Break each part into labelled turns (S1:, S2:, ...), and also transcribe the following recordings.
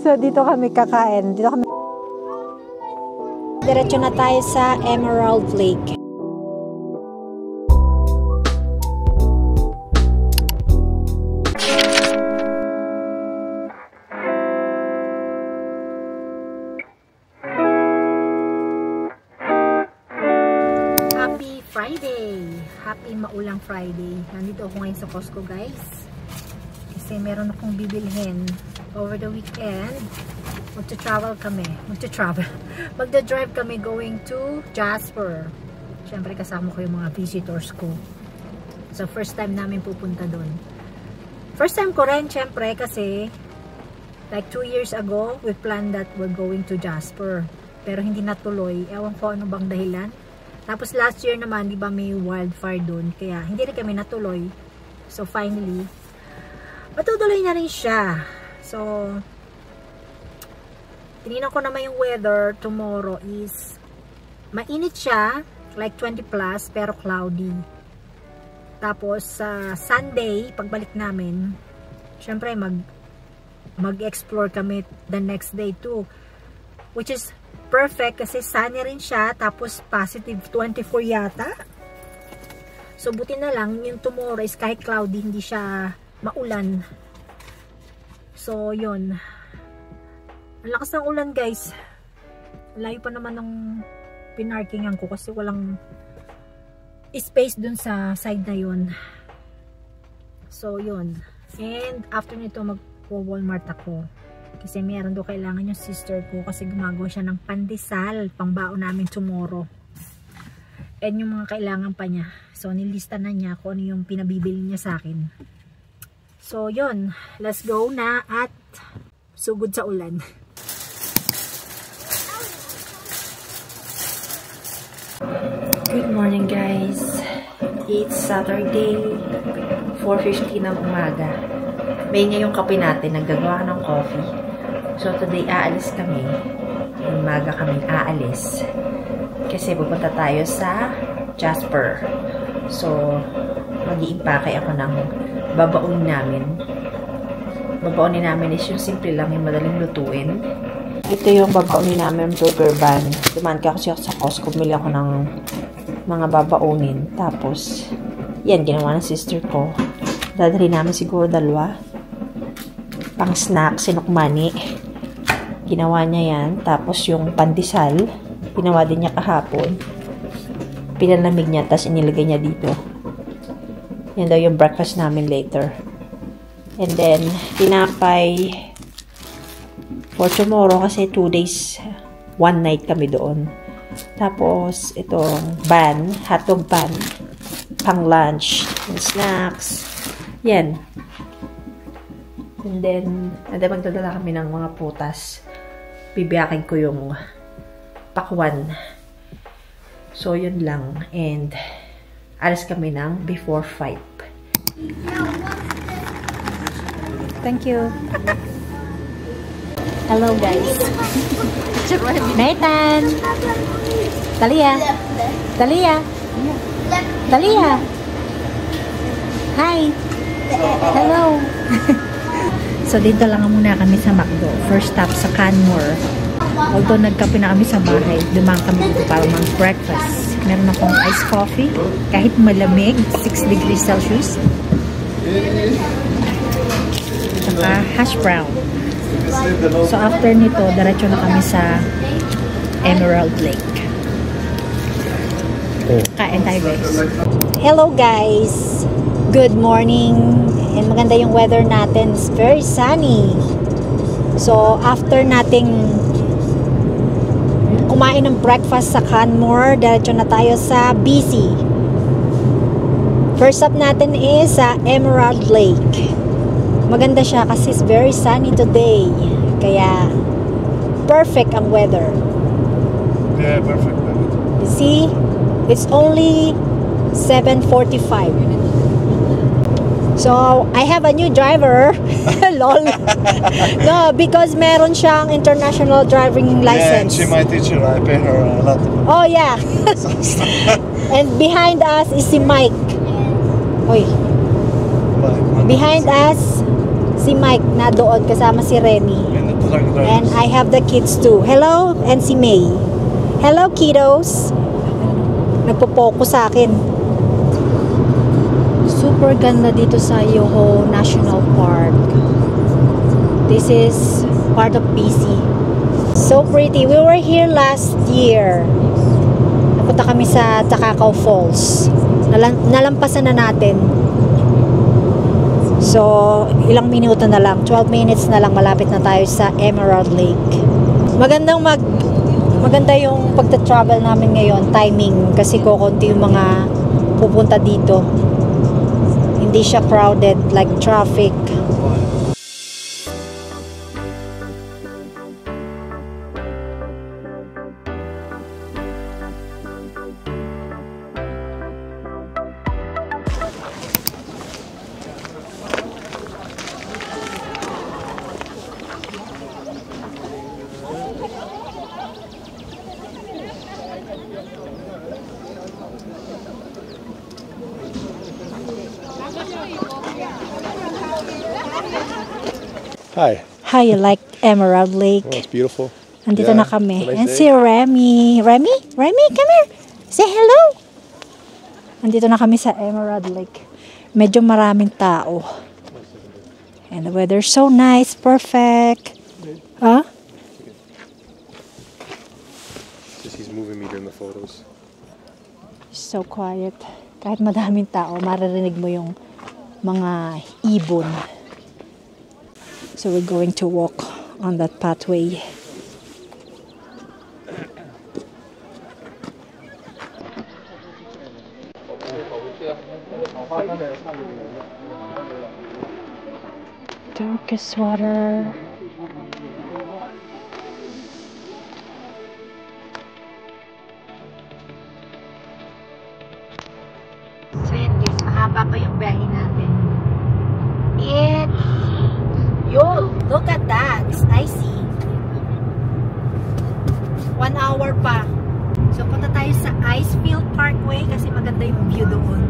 S1: So, dito kami kakain. Diretso na tayo sa Emerald Lake. Happy Friday! Happy maulang Friday. Nandito ako ngayon sa Costco, guys. Kasi meron akong bibilhin over the weekend. Magta-travel kami. Magda-drive kami going to Jasper. Siyempre kasama ko yung mga visitors ko. So first time namin pupunta doon. First time ko rin siyempre kasi like 2 years ago we planned that we're going to Jasper. Pero hindi natuloy. Ewan ko ano bang dahilan. Tapos last year naman, di ba may wildfire doon. Kaya hindi rin kami natuloy. So finally, matutuloy na rin siya. So tinignan ko naman yung weather tomorrow is mainit siya, like 20 plus, pero cloudy. Tapos sa Sunday, pagbalik namin, syempre mag-explore kami the next day too. Which is perfect kasi sunny rin siya, tapos positive 24 yata. So buti na lang, yung tomorrow is kahit cloudy, hindi siya maulan. So yun. Ang lakas ng ulan, guys. Layo pa naman ng pinarkingan ko kasi walang space dun sa side na yun. So, yun. And after nito, mag-Walmart ako. Kasi meron doon kailangan yung sister ko kasi gumagawa siya ng pandesal pangbaon namin tomorrow. And yung mga kailangan pa niya. So, nilista na niya kung ano yung pinabibili niya sa akin. So, yun. Let's go na at sugod sa ulan.
S2: Good morning, guys. It's Saturday, 4:50 ng umaga. May ngayong kape natin, naggagawa ng coffee. So today aalis kami. Umaga kami aalis. Kasi pupunta tayo sa Jasper. So mag-iimpake ako ng babaon namin. Babaonin namin is yung simple lang, yung madaling lutuin. Ito yung babaonin namin, burger bun. Dumaan ka kasi ako sa Costco, bumili ako ng mga babaonin. Tapos, yan, ginawa ng sister ko. Dadali namin siguro 2. Pang snack, sinukmani. Ginawa niya yan. Tapos yung pandesal, ginawa din niya kahapon. Pinalamig niya, tapos inilagay niya dito. Yan daw yung breakfast namin later. And then, tinapay for tomorrow kasi 2 days, 1 night kami doon. Tapos, itong bun, hotdog bun, pang lunch, and snacks. Yan. And then magdadala kami ng mga putas. Bibiyakin ko yung pakwan. So, yun lang. And, alis kami ng before 5.
S1: Thank you. Hello, guys. Nathan. Talia. Hi. Hello. So, dito lang muna kami sa McDo. First stop sa Canmore. Although nagkape na kami sa bahay, dumaan kami dito para mag-breakfast. Meron akong iced coffee. Kahit malamig, 6 degrees Celsius. Saka hash brown. So, after nito, diretso na kami sa Emerald Lake. Kain tayo, guys. Hello, guys. Good morning. And maganda yung weather natin. It's very sunny. So, after nating kumain ng breakfast sa Canmore, diretso na tayo sa BC. First stop natin is sa Emerald Lake. Maganda siya kasi it's very sunny today. Kaya, perfect ang weather.
S3: Yeah, perfect.
S1: You see, it's only 7:45. So, I have a new driver. Lol. No, because meron siyang international driving license.
S3: Yeah, and she my teacher. I pay her a lot.
S1: Oh, yeah. And behind us is si Mike. Oy. Behind us, Si Mike na doon kasama si Remy. And I have the kids too. Hello, and si May. Hello, kiddos. Nagpo-focus sa akin. Super ganda dito sa Yoho National Park. This is part of BC. So pretty. We were here last year. Napunta kami sa Takakaw Falls. Nalampasan na natin. So, ilang minuto na lang, 12 minutes na lang, malapit na tayo sa Emerald Lake. Maganda yung pagta-travel namin ngayon, timing, kasi kukunti yung mga pupunta dito. Hindi siya crowded like traffic.
S3: Hi.
S1: Hi, you like Emerald Lake?
S3: Oh, it's beautiful.
S1: Andito
S3: Yeah,
S1: na kami.
S3: it's a nice
S1: And
S3: day.
S1: si Remy. Remy, come here. Say hello. Andito na kami sa Emerald Lake. Medyo maraming tao. And the weather's so nice. Perfect. Huh?
S3: Just he's moving me during the photos.
S1: So quiet. Kahit madaming tao, maririnig mo yung mga ibon. So we're going to walk on that pathway. Turkish water. So yan guys, mahaba pa yung biyahe natin. Look at that, it's icy. 1 hour pa. So punta tayo sa Icefield Parkway kasi maganda yung view doon.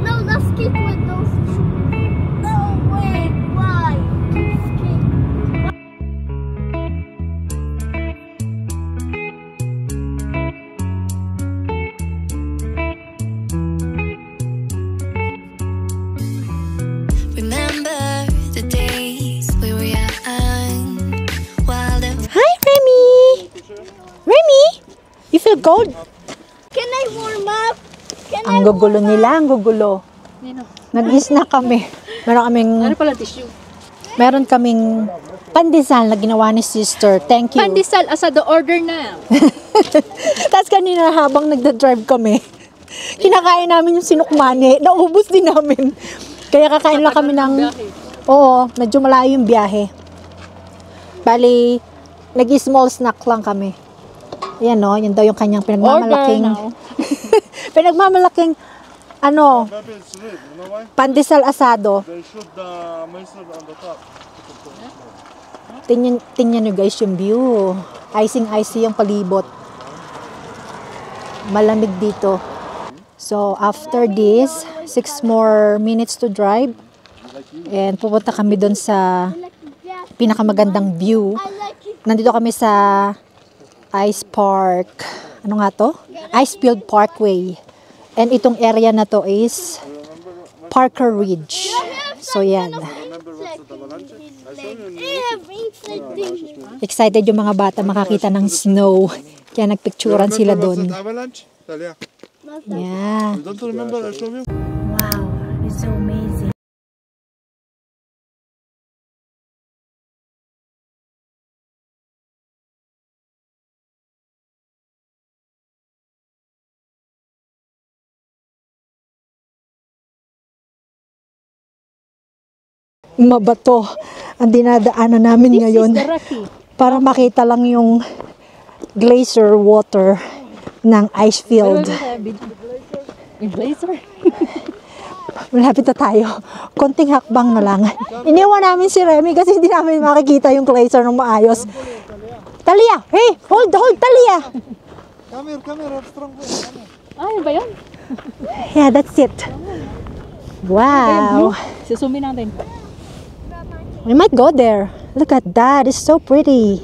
S4: No, let's skate with those two. No, wait, why? Skate.
S5: Remember the days we were young, wild and
S1: Hi, Remy! Remy! You feel cold?
S4: Can I warm up?
S1: Ang gugulo nila, ang gugulo. Nag-snack kami. Meron kaming pandesal na ginawa ni sister. Thank you.
S6: Pandesal asado order na.
S1: Tapos kanina habang nagda-drive kami, kinakain namin yung sinukmani. Naubos din namin. Kaya kakain lang kami ng... Oo, medyo malayo yung biyahe. Bali, nag-small snack lang kami. Yan no, yun daw yung kanyang pinagmamalaking... pinagmamalaking, ano,
S3: Maybe it's red, you know why?
S1: pandesal asado.
S3: They shoot the mustard on the top.
S1: Tingnan nyo guys yung view. Icing-icy yung palibot. Malamig dito. So, after this, 6 more minutes to drive. And pupunta kami doon sa pinakamagandang view. Nandito kami sa Ice Park. Ano nga to? Icefield Parkway. And itong area na to is Parker Ridge. So, yan. Excited yung mga bata makakita ng snow. Kaya nagpicturan sila doon.
S3: Avalanche?
S1: Yeah.
S3: You don't remember I showed you?
S1: Wow, it's so amazing. Mabato ang dinadaanan namin ngayon para makita lang yung glacier water ng Icefield.
S6: Blazer.
S1: Malapit na tayo. Konting hakbang na lang. Iniwan namin si Remy kasi hindi namin makikita yung glacier ng maayos. Talia! Hey! Hold! Talia!
S3: Come here, have strong wind.
S6: Ay, ba yun?
S1: Yeah, that's it. Wow!
S6: Susumi natin.
S1: We might go there. Look at that. It's so pretty.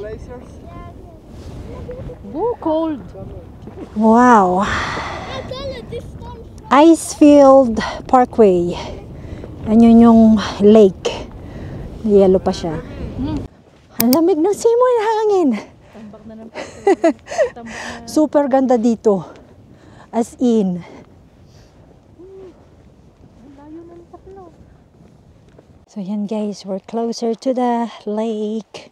S6: Ooh, cold.
S1: Wow. Icefield Parkway. Ayun yung lake. Yellow pa siya. Ang lamig ng simoy na hangin. Super ganda dito. As in. So yan guys, we're closer to the lake.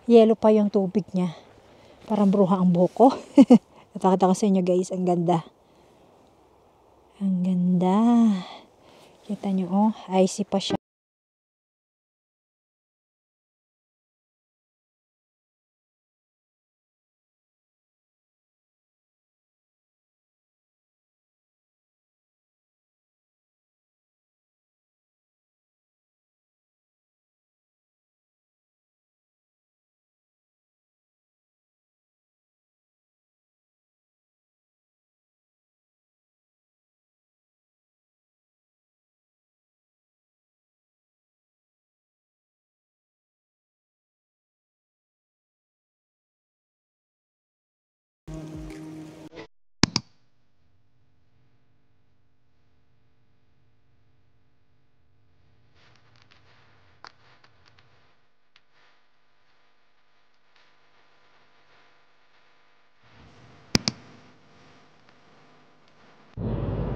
S1: Yellow pa yung tubig niya. Parang bruha ang buhok ko. Napakita ko sa inyo guys, ang ganda. Ang ganda. Kita nyo, oh, icy pa siya.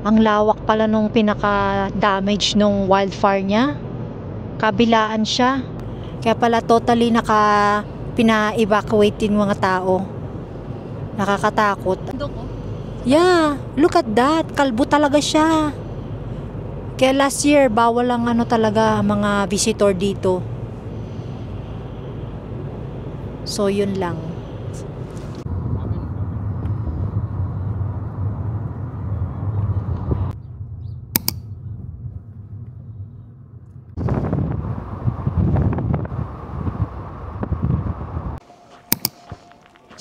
S1: Ang lawak pala nung pinaka-damage nung wildfire niya. Kabilaan siya. Kaya pala totally pina-evacuate yung mga tao. Nakakatakot. Yeah, look at that. Kalbo talaga siya. Kaya last year, bawal ang talaga mga visitor dito. So, yun lang.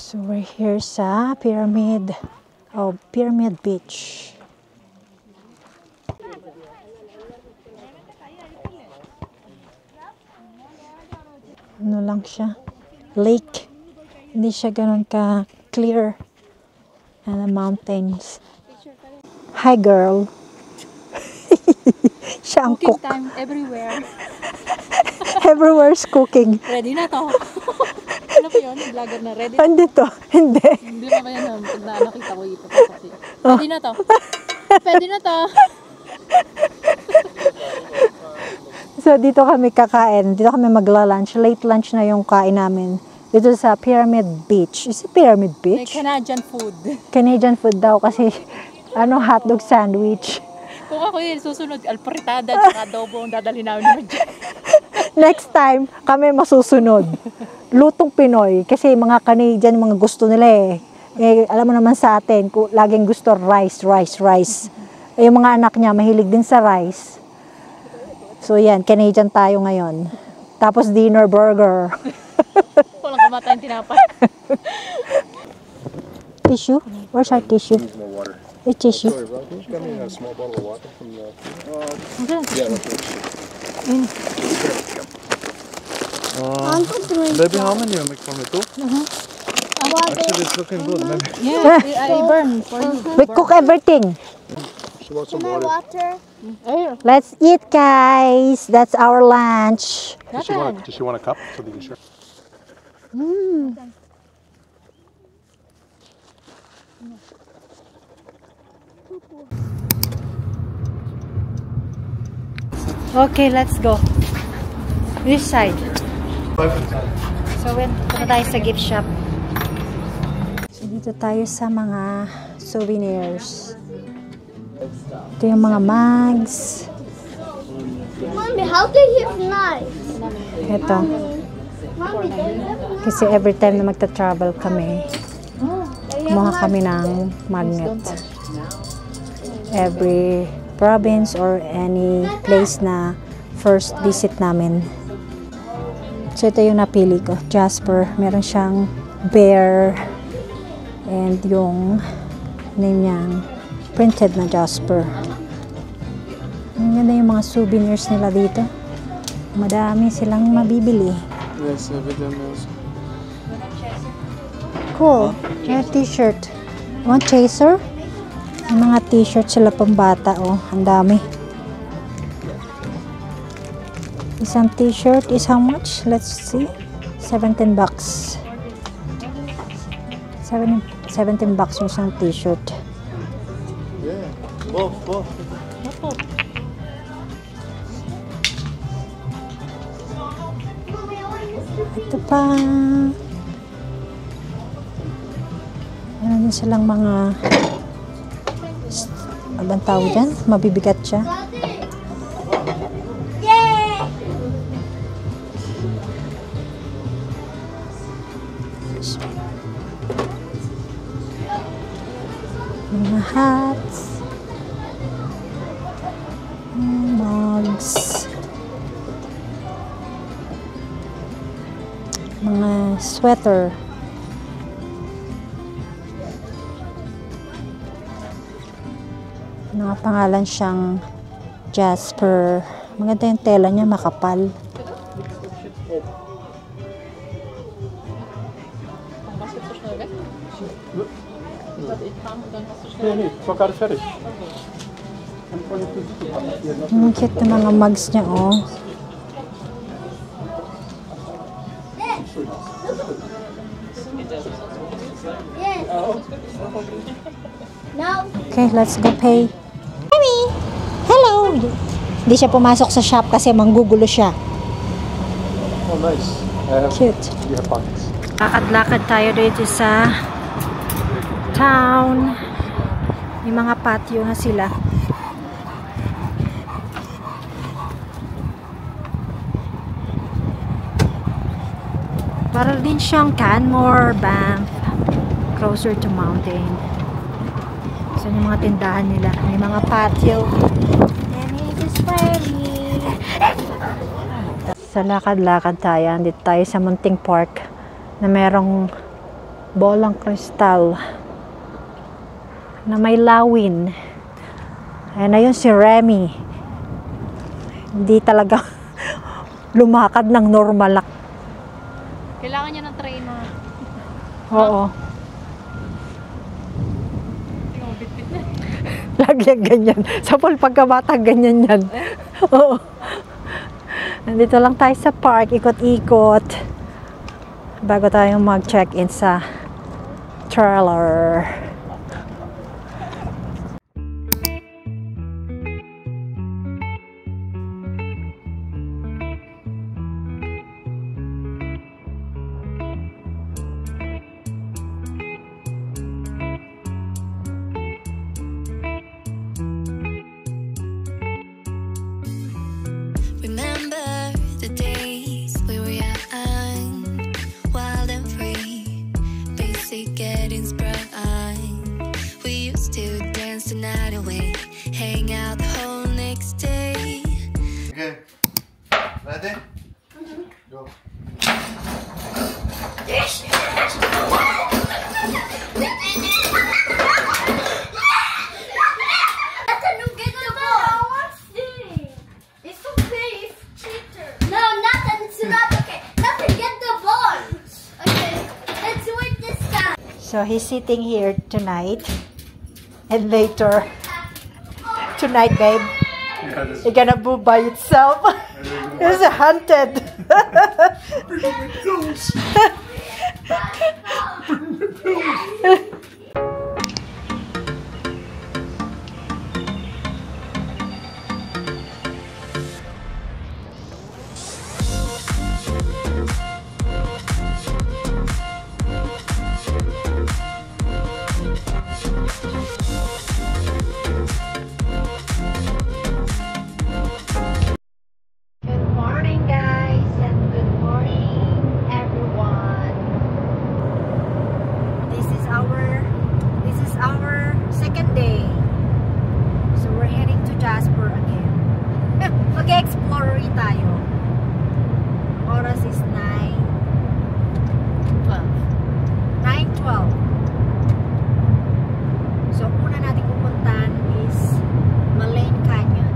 S1: So we're here sa Pyramid Beach. Ano lang siya? Lake. Hindi siya ganun ka clear. And the mountains. Hi girl. Siya ang cook.
S6: Cooking time everywhere.
S1: Everywhere's cooking.
S6: Ready na to. Ano po yun? Vlogger na ready?
S1: Hindi to. Hindi.
S6: Hindi pa ba yan? Pag nakita ko ito. Ready na to. Pwede na to.
S1: So, dito kami kakain. Dito kami magla-lunch. Late lunch na yung kain namin. Dito sa Pyramid Beach. Is it Pyramid
S6: May
S1: Beach?
S6: Canadian food.
S1: Canadian food daw kasi hotdog sandwich.
S6: Kung ako yun, susunod, alporitada at adobo ang dadalhin namin dyan.
S1: Next time, kami masusunod. Lutong Pinoy. Kasi mga Canadian, mga gusto nila eh. Alam mo naman sa atin, laging gusto rice. Yung mga anak niya, mahilig din sa rice. So yan, Canadian tayo ngayon. Tapos dinner, burger.
S6: Walang kamatayang tinapay.
S1: Tissue? Where's our tissue?
S7: No water.
S1: A tissue.
S7: Sorry, Rob, can you get me a small bottle of water from the...
S1: Okay.
S7: Yeah, that's
S3: Baby, how many you make for me? 2? Actually, it's looking good. Maybe.
S6: Yeah, I burn for you.
S1: We cook everything.
S7: She wants some
S4: My
S7: water.
S4: water.
S1: Let's eat, guys. That's our lunch.
S7: Does she want a cup so they can share?
S1: Okay, let's go. Which side? So, punta tayo sa gift shop. So, dito tayo sa mga souvenirs. Ito yung mga mugs.
S4: Mommy, how they have knives?
S1: Ito.
S4: Mommy, they have knives.
S1: Kasi every time na magta-travel kami, kumuha kami ng magnet. Every province or any place na first visit namin. So, ito yung napili ko. Jasper. Meron siyang bear and yung name niya printed na Jasper. Ang ganda yung mga souvenirs nila dito. Madami silang mabibili.
S3: Yes, everything else.
S1: Cool. May t-shirt. Want chaser? May mga t-shirt sila pambata. Oh, ang dami. Isang t-shirt is how much? Let's see. 17 bucks. 17 bucks yung isang t-shirt.
S3: Yeah, both.
S1: Ito pa. Meron din silang mga abang tawag dyan? Mabibigat siya. Mga hats. Mugs. Mga sweater. Mga pangalan siyang Jasper. Maganda yung tela niya, makapal.
S7: Nee, het is elkaar verder.
S1: Ang cute ng mga mugs niya, oh. Okay, let's go pay. Mommy! Hello! Hindi siya pumasok sa shop kasi manggugulo siya.
S7: Oh, nice.
S1: Cute.
S7: You have pockets.
S1: Lakad-lakad tayo dito sa town. May mga patio na sila. Para din siyang Canmore, Banff, closer to mountain. So yung mga tindahan nila, may mga patio. And it is ready. Sa lakad-lakad tayo, dito tayo sa munting park na merong bolang kristal na may lawin. Ayan na yun si Remy. Hindi talaga lumakad ng normal.
S6: Kailangan niya ng trainer.
S1: Oo. Lagi yung ganyan. Sa pool pagkabata, ganyan yan. Oo. Nandito lang tayo sa park, ikot-ikot. Bago tayo mag-check-in sa trailer.
S5: Remember the days we were young, wild and free, basic getting sprung. We used to dance the night away, hang out the whole next day.
S3: Okay. Ready? Go.
S4: No, nothing. It's not okay. Nothing. Get the ball. Okay, let's do it this time.
S1: So he's sitting here tonight and later. Tonight, babe. You're gonna move by itself. It's hunted. Good morning, guys, and good morning, everyone. This is our second day. So we're heading to Jasper again. Mag-explore tayo. Oras is 9:12. So una natin pupuntahan is Malane Canyon.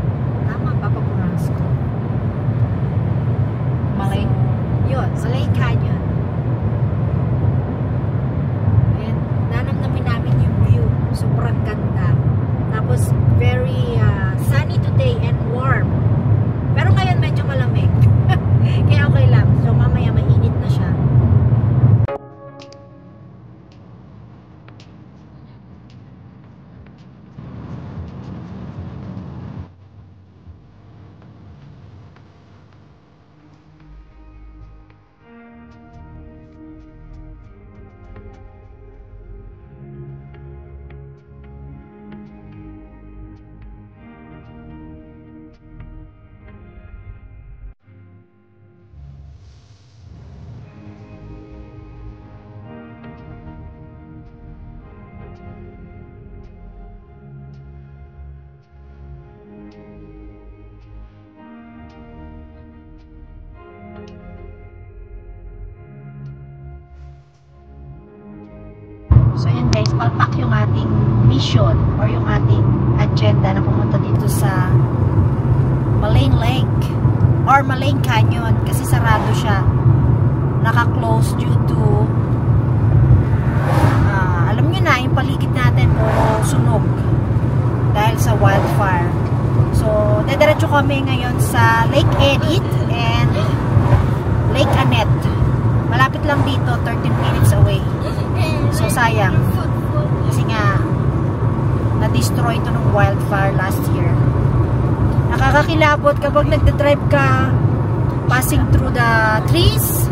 S1: Tama ba, Papuransko? palpak yung ating mission or yung ating agenda na pumunta dito sa Malain Lake or Malain Canyon kasi sarado siya, naka-close due to alam nyo na, yung paligid natin puro sunog dahil sa wildfire. So dediretso kami ngayon sa Lake Edith and Lake Annette. Malapit lang dito, 13 minutes away. So sayang kasi nga na-destroy ito ng wildfire last year. Nakakakilabot kapag nagda-drive ka passing through the trees,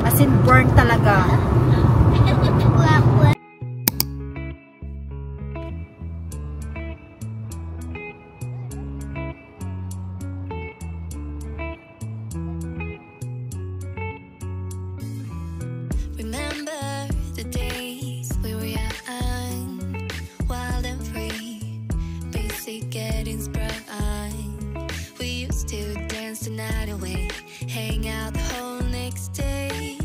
S1: as in burn talaga.
S5: Remember the days we were young, wild and free, basic getting sprung. We used to dance the night away, hang out the whole next day,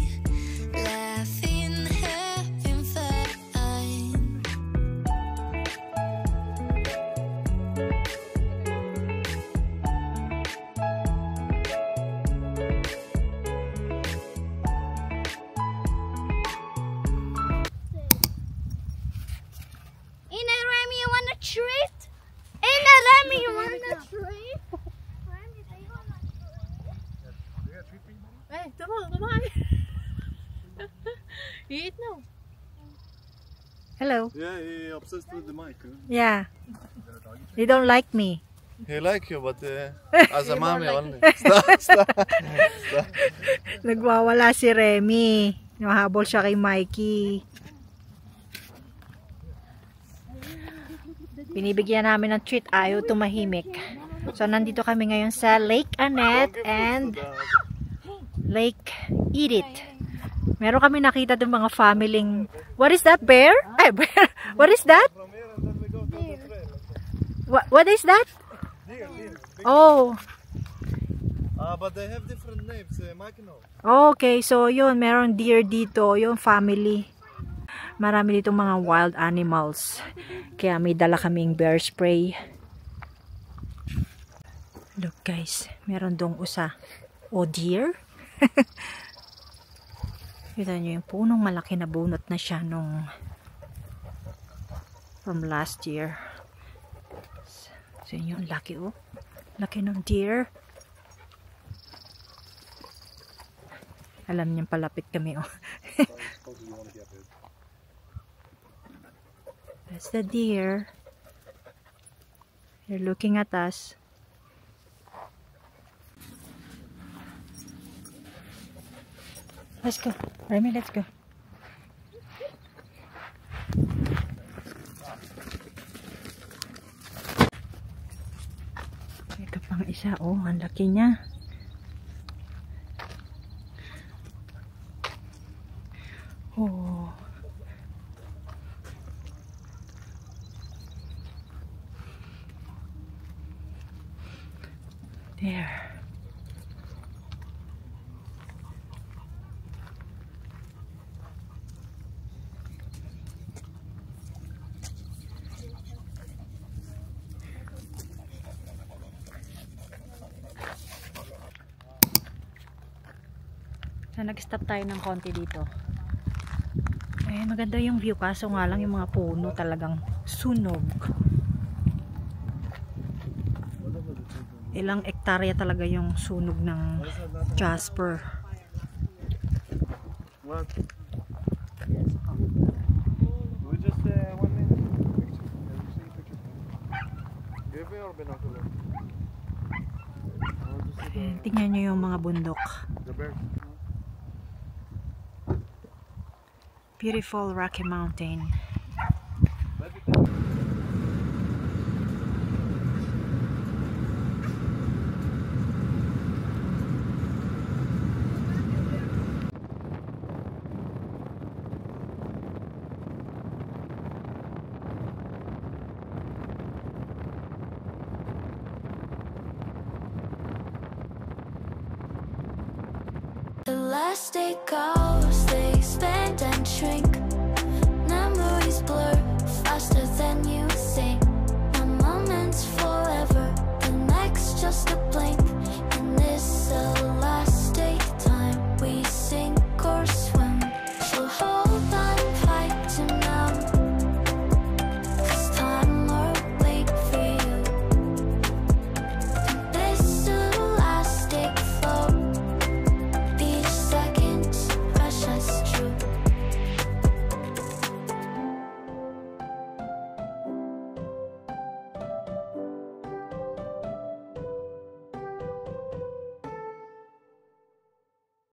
S5: laughing, having fun.
S4: Ina Remy, you want a treat? Ina Remy, you want a treat? Remy, do you want a treat?
S6: Eh, kumain. Eat now.
S1: Hello.
S3: Yeah, he obsessed with the mic.
S1: Yeah. They don't like me.
S3: He like you, but as a mommy only. Stop.
S1: Nagwawala si Remy. Nahabol siya kay Mikey. Binibigyan namin ng treat, ayaw tumahimik. So nandito kami ngayon sa Lake Annette and Lake Edith. Meron kami nakita ng mga family. What is that, bear? Ay, bear. What is that? What is that? Oh.
S3: But they have different names.
S1: Okay, so yun, meron deer dito, yung family. Marami ditong mga wild animals. Kaya may dala kaming bear spray. Look guys, meron dong usa. O deer? Kita nyo yung punong malaki na bunot na siya nung from last year. So yun, laki oh. Laki ng deer. Alam niyang palapit kami oh. That's the deer. They're looking at us. Let's go. Remy, let's go. Ito pang isa. Oh, ang laki niya. Oh. There. So, nag-stop tayo ng konti dito. Eh, maganda yung view kaso nga lang yung mga puno talagang sunog. Ilang hektarya talaga yung sunog ng Jasper.
S3: What? We just 1 minute picture. Give me your binocular.
S1: Tingnan nyo yung mga bundok.
S3: The bear.
S1: Beautiful Rocky Mountain.
S5: The last day goes, they expand and shrink. Memories faster than you